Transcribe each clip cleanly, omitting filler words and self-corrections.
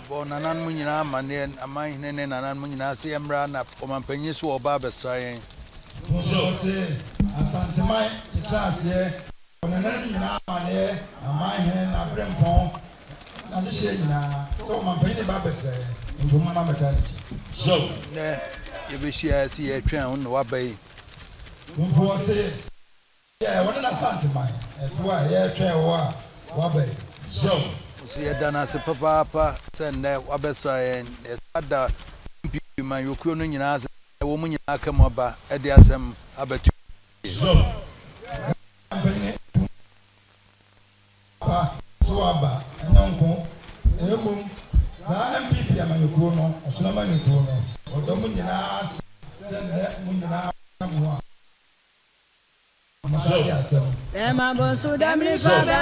Bon nanan mu nyina mane aman ne nanan mu nyina se emra na omampanyi so oba besrayen. Se asanteman titrase onanan nyina mane aman na brempon na de hye nyina so omampanyi ne ba besrayen ntoma ma mekaniki. Ne ye be hia se ye twen ho no wabai. Otumfuo se wona na asanteman eto a ye twen wo a wabai. So ye dana se papa se ne wabesrayen ye sada man yokuo no nyina se wo mu nyina ka mo ba e de asem abatu. So aba enyanko emum za MPP amanyekuo no osona amanyekuo no odo mu nyina se ne mu nyina mo a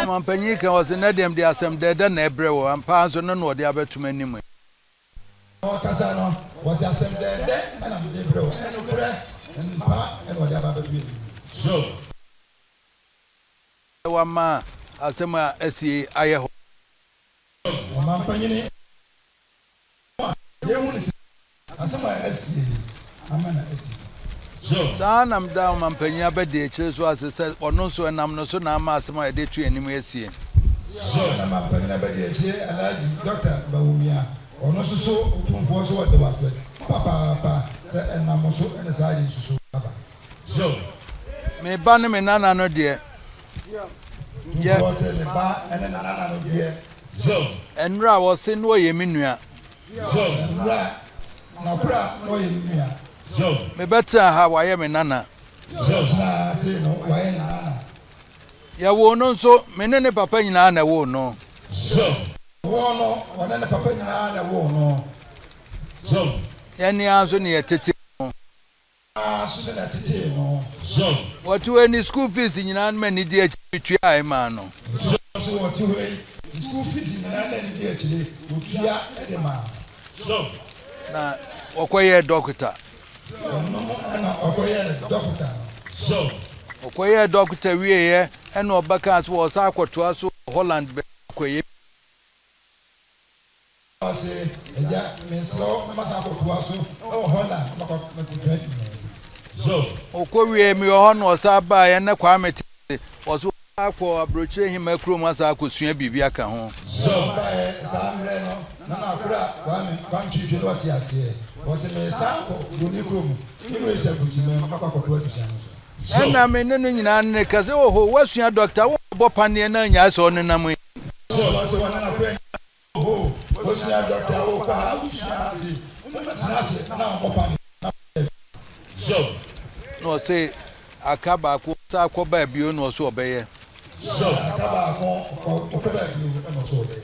Mampanyi kan was na dem de asem de na ebre wo ampa so no no de abetum anim. O kasa no was asem de na me de bro eno kure npa eno de abetum anim. Wa ma asem a asie aye ho. Mampanyi ni ye hu ni asem a asie amana asie. Sa nam da mampanyi abede kire so asese ono so enam no so na ama asem a de tu anim asie. Na mampanyi abede kire alaji Dr. Bawumia ono so Otumfuo so wode wase papa se enam so ene sa yi so baba. Me ba ne me nana no de. Otumfuo se me ba ene nana no de. Enra wo se no ye menua. Enra na kura no ye menua. Me betra ha wa ye me nana. Na se no wa ye nana. Ya wo no so me ne papa nyina na wo no. Wo no wona ne papa nyina na wo no. Ya ni anso ne ye tete no. So na tete no. What you any school fees nyina ma ni de atwa ai ma no. So what you school fees nyina na ni de atwa otua e de ma. Na okoye doctor. Okoye doctor wie ye ena obaka so osa akoto so Holland be koye. Ase eja meslo masa akoto so Holland Okowie mi ho no osa ba ye na kwa meti oso akọ abrochire hima krom asa akosua bibia ka ho. Ba e sa mre no na akura kwa mtwitwe no ati ase. Wose me sanko doni krom ni we se buti me makwa koto adusia no. Ena me ne nyina ne kase oho wasua doctor wo bo pane na nya so ne nam. Wose wana na kura oho wasua doctor wo kwa adusia ase. Ase na bo pane. No say akaba ko sa ko ba bio no so obeye. Akaba ko okaba bio no so obeye.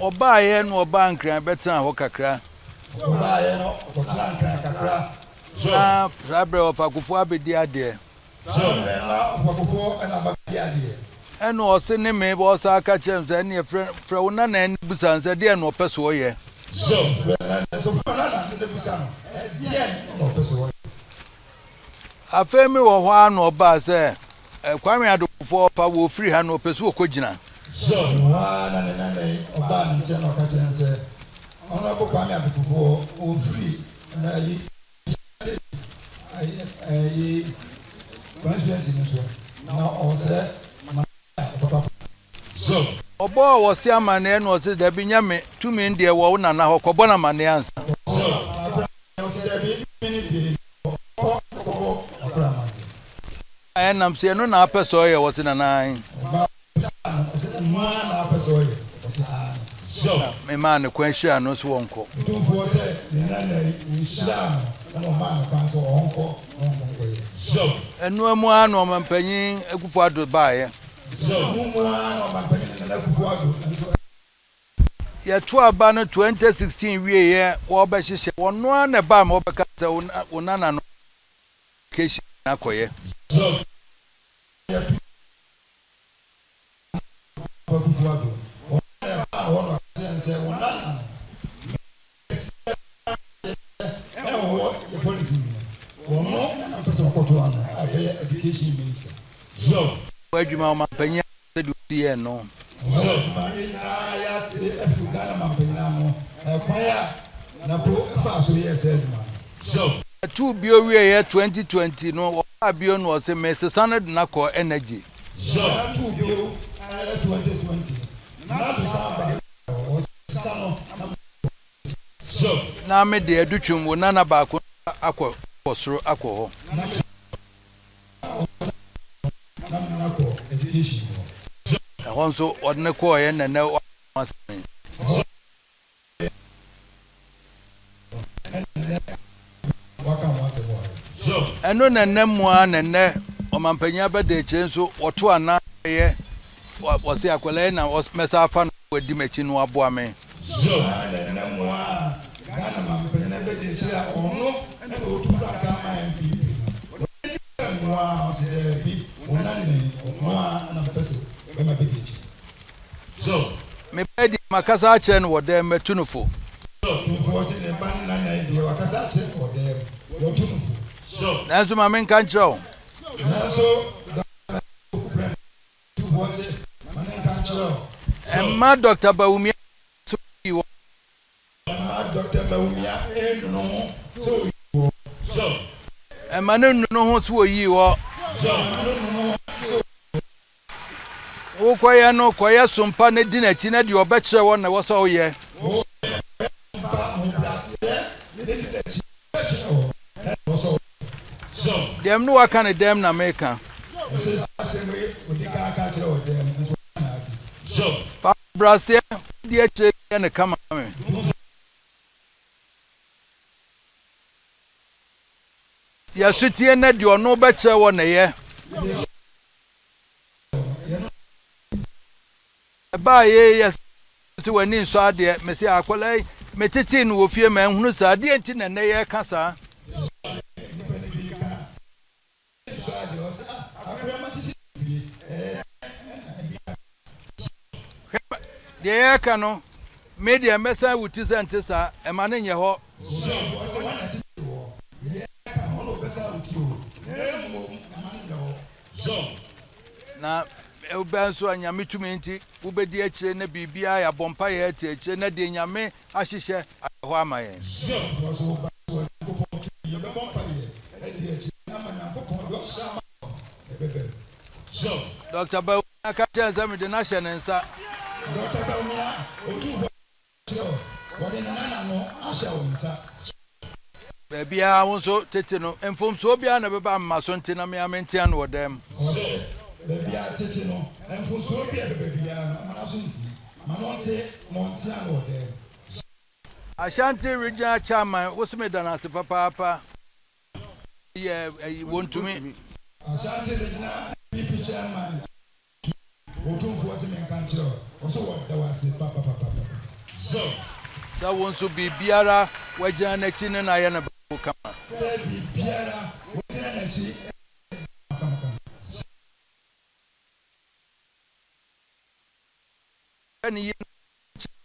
Oba ye no oba nkran betan ho kakra. Oba ye no okotla nkran kakra. Na sabre of akufo abedi ade. Na akufo na abedi ade. Eno ose ne me bo sa aka chem se ne frɛ wo na na busan se de no opeso ye. So na de busan de no opeso. Afemi wo ho anu oba se kwame adofo pa wo free ha no opeso okogina. So wa na oba ni je no ka chen se ona bo kwame adofo wo free na yi conspiracy ni so na o se papa. So Obo wo se amane no se da bi nyame tumi ndie wo na na hokobo na mane ansa. So se da bi minute Nam se no na apeso ye wo se na nan. Na apeso ye wo se a. So Me man kwan hia no so wonko. Otumfuo se ni na ni hia no man kwan so wonko ye. So Enu amu anu omampanyin ekufo ado baaye. So mu anu omampanyin na ekufo ado nso ye to aba no 2016 wie ye wo be hihye wono na ba ma obeka se wonana no keshi na koye. So ekufo ado wono se wonana policy wono na person koto ana education minister. So Adwuma omampanyin se du ye no Ma ina ya ti efu Ghana mampanyina no. Kwaya Napo faso yes eduma. Two bio we 2020 no bio no say me sesana de na ko energy. Two bio 2020. Na to samba o sano na me de adutwum wo nana ba ko akọ posoro akọ ho. Na ko education. Honso odne ko ye nene wasen. Eno nene mua nene omampanya bede chenso oto ana ye wose akwele na mesa afa no wadi machi no aboa me. Nene mua Ghana mampanya bede chira ono na otufu aka ma MP. Mua ose bi onane mua na peso be ma bede chi. Me bedi makasa ache no wode metunufo. Otumfuo se ne ban na na ide wakasa ache wode Otumfuo. Nanso ma men kan chiro. Nanso Otumfuo se ma men kan chiro. Emma Dr. Bawumia so yiwo. Emma Dr. Bawumia enu so yiwo. Emma no ho so yiwo. Wo kwaya no kwaya sompa ne di na chi na de obekire wo na wo so ye. Dem no waka ne dem na meka. Fa brasia di eche ne kama me. Ya sutie na de ono bekire wo na ye. Ba ye yes si wani so ade me se akwalai me titi no wo fie ma hunu sa ade enti na ne ye ka sa. De ye ka no media mesa wuti sente sa e ma ne nye ho. Na ubanso anyame tumi enti ubedi akire na bibia ya bompa ya akire na de nyame ahyehye ho amaye. Dr. Bawumia ka tell me the national nsa. Dr. Bawumia Otumfuo wode nana no ahya wonsa. Bebia wonso tete no emfomso bia na beba maso nte na me amentia no wodem. Bebia tete no emfomso bia bebia na so nsi. Manonte montia no wodem. Ashanti regional chairman wosme danase papa want to me. Ashanti regional PP chairman Otumfuo se men kan chiro oso wada wase papa. That wants to be biara wajana na chi na ya na kama. Say bi biara wajana na chi kama. Ani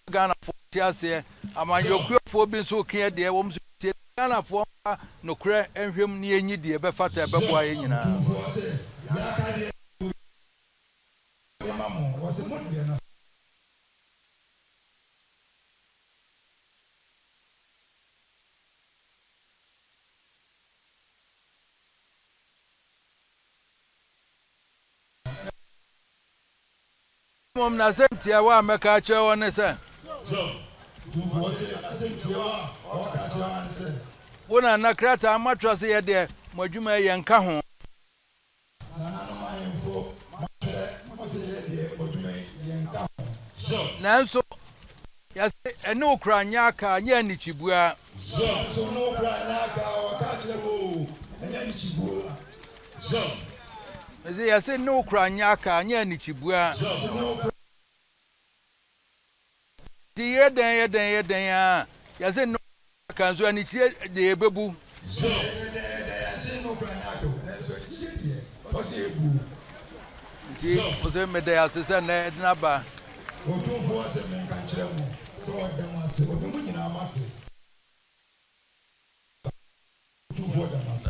Ghana for tiase amanyokufo bi nso kia de wom so tie Ghana for no kra enhwem ne enyi de be fata be boa ye nyina. Mom na sentia wa meka che won se. Otumfuo se sentia wa ka che won se. Wona na krata amatro se ye de modwuma ye nka ho. Nanso ya se ene okra nyaka nya ni chibua. So no okra nyaka wa ka che wo enya ni chibua. Ya se no okra nyaka nya ni chibua. Di yeden ya ya se no kan so ani chi de ebebu. Ya se no okra nyaka so chi de o se ebu. Di o se me de ya se na na ba. Otumfuo se men kan kire mu so odam ase odum nyina amase. Otumfuo dam ase.